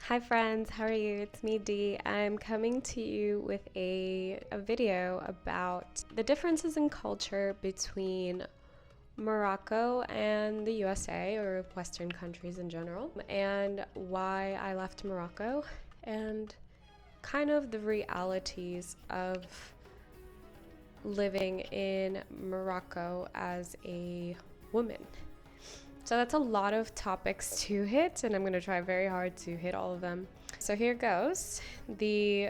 Hi friends, how are you? It's me Dee. I'm coming to you with a video about the differences in culture between Morocco and the USA, or Western countries in general, and why I left Morocco, and kind of the realities of living in Morocco as a woman. So that's a lot of topics to hit, and I'm going to try very hard to hit all of them. So here goes. The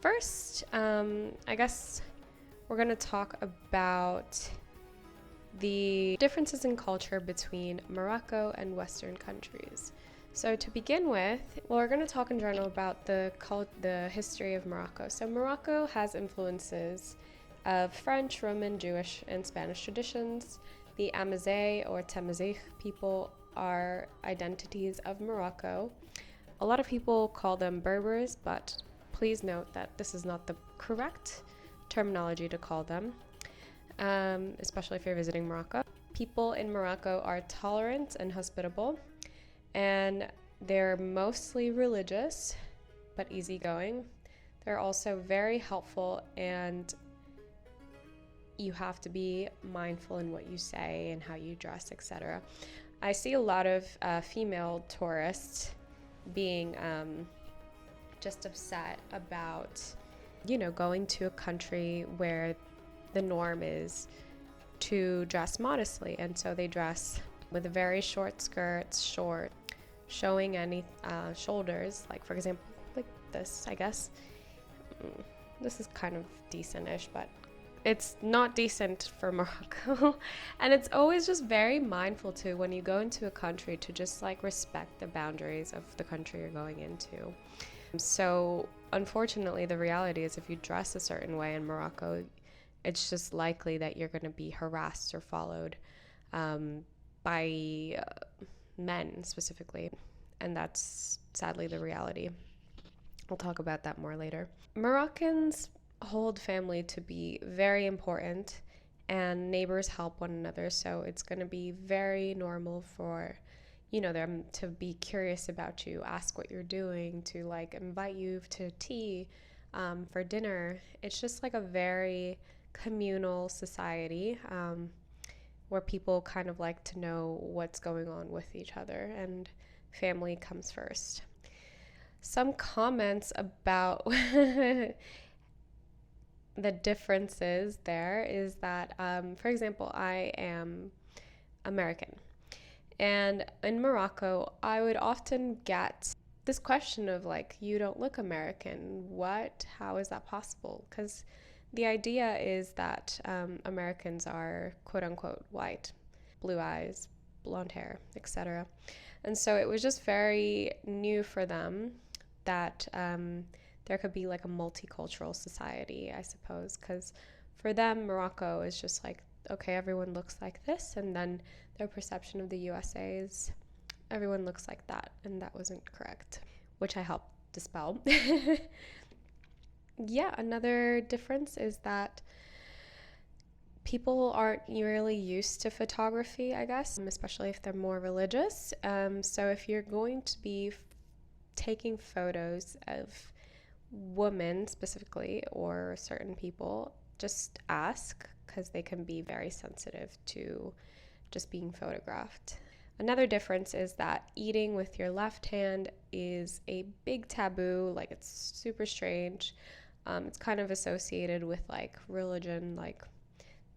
first, I guess we're going to talk about the differences in culture between Morocco and Western countries. So to begin with, we're going to talk in general about the history of Morocco. So Morocco has influences of French, Roman, Jewish, and Spanish traditions. The Amazigh or Tamazight people are identities of Morocco. A lot of people call them Berbers, but please note that this is not the correct terminology to call them, especially if you're visiting Morocco. People in Morocco are tolerant and hospitable, and they're mostly religious, but easygoing. They're also very helpful, and you have to be mindful in what you say and how you dress, etc. I see a lot of female tourists being just upset about, going to a country where the norm is to dress modestly, and so they dress with very short skirts, showing any shoulders, like for example, like this, I guess. This is kind of decent-ish, but it's not decent for Morocco. And it's always just very mindful to, when you go into a country, to just like respect the boundaries of the country you're going into. So unfortunately, the reality is if you dress a certain way in Morocco, it's just likely that you're going to be harassed or followed by men specifically. And that's sadly the reality. I'll talk about that more later. Moroccans hold family to be very important, and neighbors help one another, so it's going to be very normal for them to be curious about you, ask what you're doing, to like invite you to tea, for dinner. It's just like a very communal society, where people kind of like to know what's going on with each other, and family comes first. Some comments about the differences there is that, for example, I am American. And in Morocco, I would often get this question of like, you don't look American. What? How is that possible? Because the idea is that Americans are quote unquote white, blue eyes, blonde hair, etc. And so it was just very new for them that there could be like a multicultural society, I suppose, because for them, Morocco is just like, okay, everyone looks like this, and then their perception of the USA is everyone looks like that, and that wasn't correct, which I helped dispel. Yeah, another difference is that people aren't really used to photography, I guess, especially if they're more religious. So if you're going to be taking photos of women specifically, or certain people, just ask, because they can be very sensitive to just being photographed. Another difference is that eating with your left hand is a big taboo. Like, it's super strange. It's kind of associated with like religion, like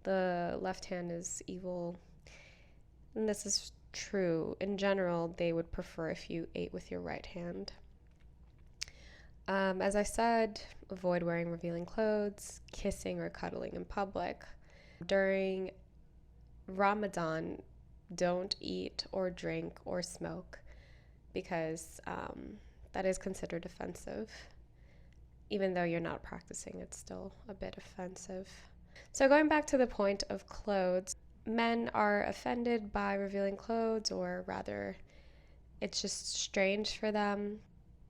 the left hand is evil, and this is true. In general, they would prefer if you ate with your right hand. As I said, avoid wearing revealing clothes, kissing or cuddling in public. During Ramadan, don't eat or drink or smoke, because that is considered offensive. Even though you're not practicing, it's still a bit offensive. So going back to the point of clothes, men are offended by revealing clothes, or rather, it's just strange for them.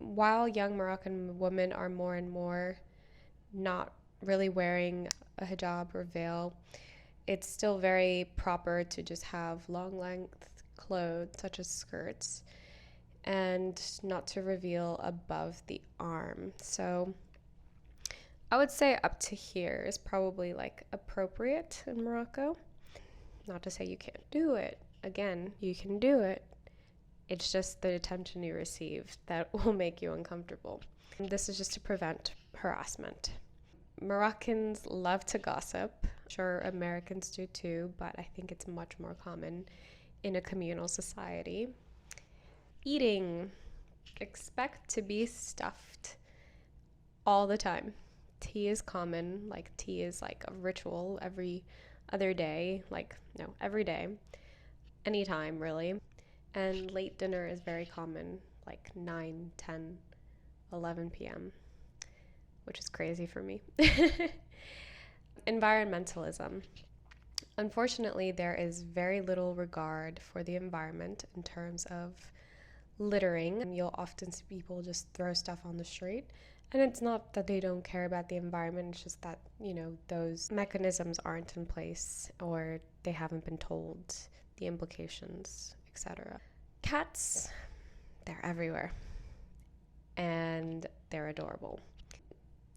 While young Moroccan women are more and more not really wearing a hijab or veil, it's still very proper to just have long length clothes such as skirts. and not to reveal above the arm. So I would say up to here is probably like appropriate in Morocco. Not to say you can't do it. Again, you can do it. It's just the attention you receive that will make you uncomfortable. This is just to prevent harassment. Moroccans love to gossip. Sure, Americans do too, but I think it's much more common in a communal society. Eating. Expect to be stuffed all the time. Tea is common. Like, tea is like a ritual every other day. Like, no, every day. Anytime, really. And late dinner is very common, like 9, 10, 11 p.m., which is crazy for me. Environmentalism. Unfortunately, there is very little regard for the environment in terms of littering. You'll often see people just throw stuff on the street. And it's not that they don't care about the environment, it's just that, those mechanisms aren't in place or they haven't been told the implications, etc. Cats, they're everywhere. And they're adorable.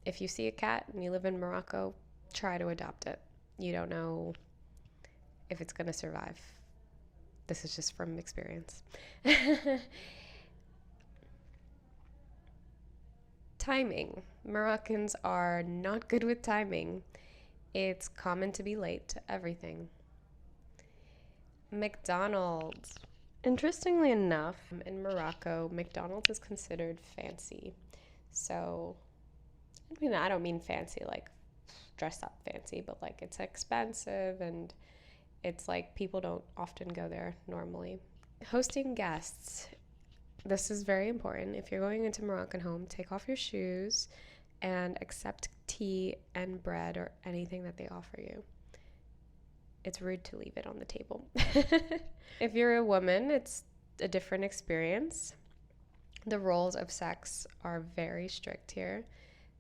If you see a cat and you live in Morocco, try to adopt it. You don't know if it's going to survive. This is just from experience. Timing. Moroccans are not good with timing. It's common to be late to everything. McDonald's. Interestingly enough, in Morocco, McDonald's is considered fancy. So, I don't mean fancy like dressed up fancy, but like it's expensive and it's like people don't often go there normally. Hosting guests. This is very important. If you're going into Moroccan home, take off your shoes and accept tea and bread or anything that they offer you. It's rude to leave it on the table. If you're a woman, it's a different experience. The roles of sex are very strict here.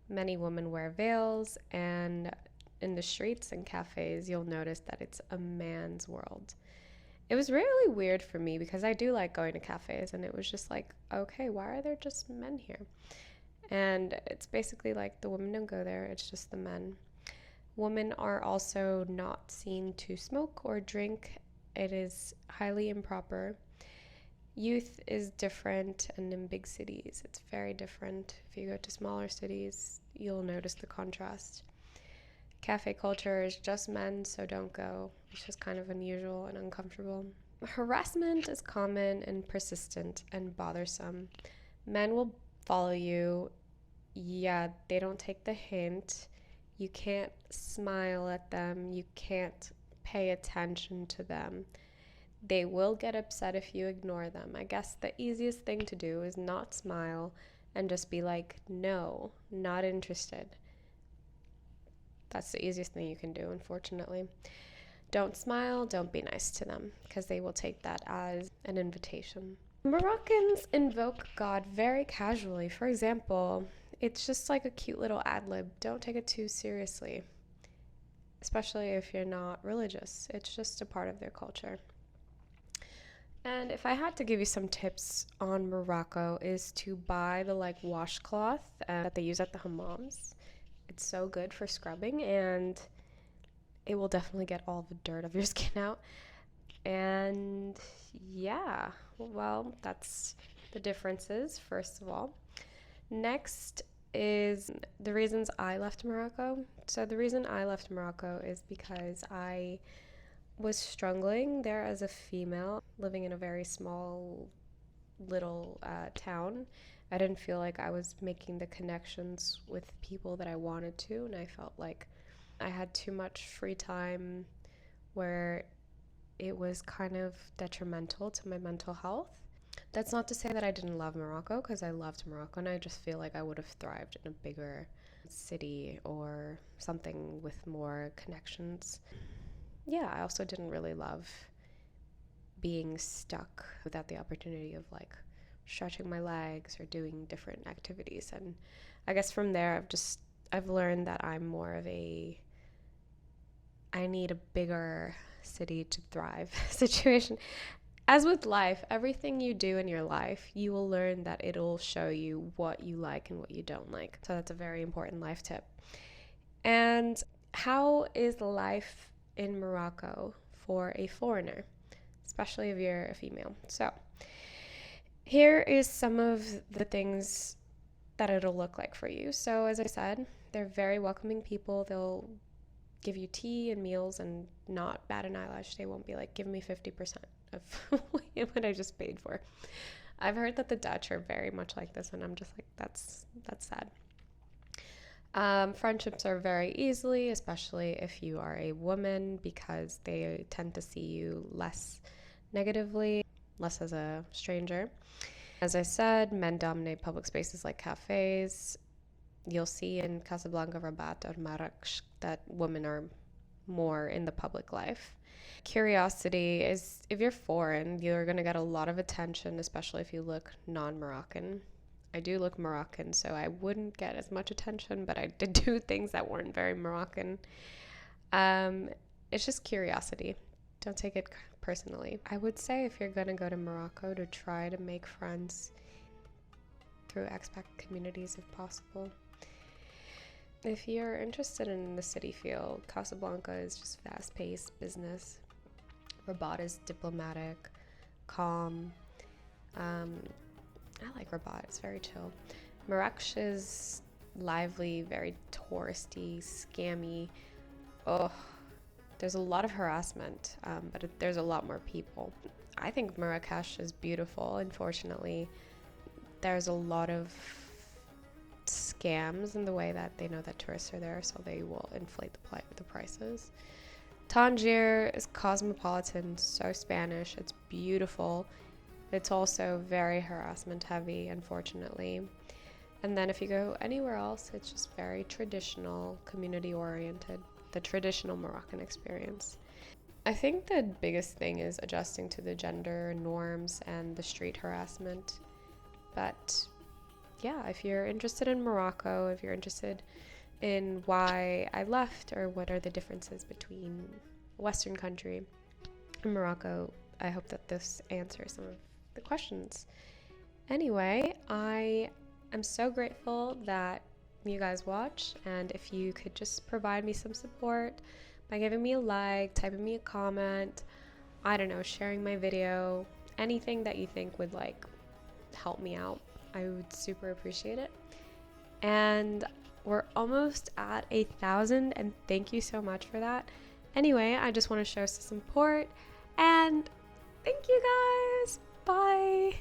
Many women wear veils, and in the streets and cafes, you'll notice that it's a man's world. It was really weird for me because I do like going to cafes, and it was just like, okay, why are there just men here? And it's basically like the women don't go there, it's just the men. Women are also not seen to smoke or drink. It is highly improper. Youth is different, and in big cities, it's very different. If you go to smaller cities, you'll notice the contrast. Cafe culture is just men, so don't go. It's just kind of unusual and uncomfortable. Harassment is common and persistent and bothersome. Men will follow you. Yeah, they don't take the hint. You can't smile at them. You can't pay attention to them. They will get upset if you ignore them. I guess the easiest thing to do is not smile and just be like, no, not interested. That's the easiest thing you can do, unfortunately. Don't smile, don't be nice to them, because they will take that as an invitation. Moroccans invoke God very casually. For example, it's just like a cute little ad-lib. Don't take it too seriously, especially if you're not religious. It's just a part of their culture. And if I had to give you some tips on Morocco, is to buy the washcloth that they use at the hammams. It's so good for scrubbing, and it will definitely get all the dirt of your skin out. And yeah, well, that's the differences, first of all. Next is the reasons I left Morocco. So the reason I left Morocco is because I was struggling there as a female, living in a very small little town. I didn't feel like I was making the connections with people that I wanted to, and I felt like I had too much free time where it was kind of detrimental to my mental health. That's not to say that I didn't love Morocco, because I loved Morocco, and I just feel like I would have thrived in a bigger city or something with more connections. Yeah, I also didn't really love being stuck without the opportunity of stretching my legs or doing different activities. And I guess from there I've learned that I'm more of I need a bigger city to thrive situation. As with life, everything you do in your life, you will learn that it'll show you what you like and what you don't like. So that's a very important life tip. And how is life in Morocco for a foreigner, especially if you're a female? So here is some of the things that it'll look like for you. So as I said, they're very welcoming people. They'll give you tea and meals and not bat an eyelash. They won't be like, give me 50% of what I just paid for. I've heard that the Dutch are very much like this, and I'm just like, that's sad. Friendships are very easily, especially if you are a woman, because they tend to see you less negatively, less as a stranger. As I said, men dominate public spaces like cafes. You'll see in Casablanca, Rabat, or Marrakech that women are more in the public life. Curiosity is, if you're foreign, you're going to get a lot of attention, especially if you look non-Moroccan. I do look Moroccan, so I wouldn't get as much attention, but I did do things that weren't very Moroccan. It's just curiosity. Don't take it personally. I would say if you're going to go to Morocco, to try to make friends through expat communities if possible. If you're interested in the city feel, Casablanca is just fast-paced business. Rabat is diplomatic, calm. I like Rabat, it's very chill. Marrakech is lively, very touristy, scammy. Oh, there's a lot of harassment, but there's a lot more people. I think Marrakech is beautiful. Unfortunately, there's a lot of scams in the way that they know that tourists are there, so they will inflate the prices. Tangier is cosmopolitan, so Spanish. It's beautiful. It's also very harassment heavy, unfortunately. And then if you go anywhere else, it's just very traditional, community oriented, the traditional Moroccan experience. I think the biggest thing is adjusting to the gender norms and the street harassment. But yeah, if you're interested in Morocco, if you're interested in why I left or what are the differences between a Western country and Morocco, I hope that this answers some of the questions. Anyway, I am so grateful that you guys watch, and if you could just provide me some support by giving me a like, typing me a comment, I don't know, sharing my video, anything that you think would like help me out, I would super appreciate it. And we're almost at 1,000, and thank you so much for that. Anyway, I just want to show some support, and thank you guys. Bye.